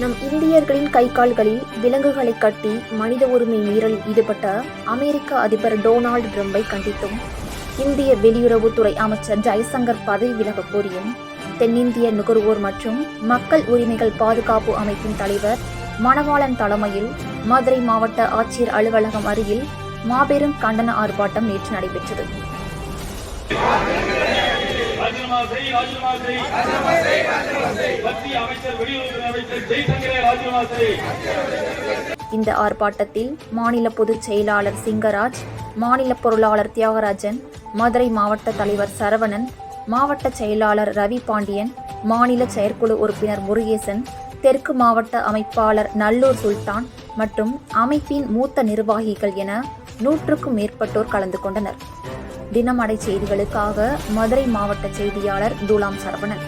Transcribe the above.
நம் இந்தியர்களின் கை கால்களில் விலங்குகளை கட்டி மனித உரிமை மீறலில் ஈடுபட்ட அமெரிக்க அதிபர் டொனால்டு டிரம்பை கண்டித்தும் இந்திய வெளியுறவுத்துறை அமைச்சர் ஜெய்சங்கர் பதவி விலக கோரியும் தென்னிந்திய நுகர்வோர் மற்றும் மக்கள் உரிமைகள் பாதுகாப்பு அமைப்பின் தலைவர் மணவாளன் தலைமையில் மதுரை மாவட்ட ஆட்சியர் அலுவலகம் அருகில் மாபெரும் கண்டன ஆர்ப்பாட்டம் நேற்று நடைபெற்றது. இந்த ஆர்ப்பாட்டத்தில் மாநில பொதுச் செயலாளர் சிங்கராஜ், மாநில பொருளாளர் தியாகராஜன், மதுரை மாவட்ட தலைவர் சரவணன், மாவட்ட செயலாளர் ரவி பாண்டியன், மாநில செயற்குழு உறுப்பினர் முருகேசன், தெற்கு மாவட்ட அமைப்பாளர் நல்லூர் சுல்தான் மற்றும் அமைப்பின் மூத்த நிர்வாகிகள் என 100க்கும் மேற்பட்டோர் கலந்து கொண்டனர். தினமடை செய்திகளுக்காக மதுரை மாவட்ட செய்தியாளர் துலாம் சரவணன்.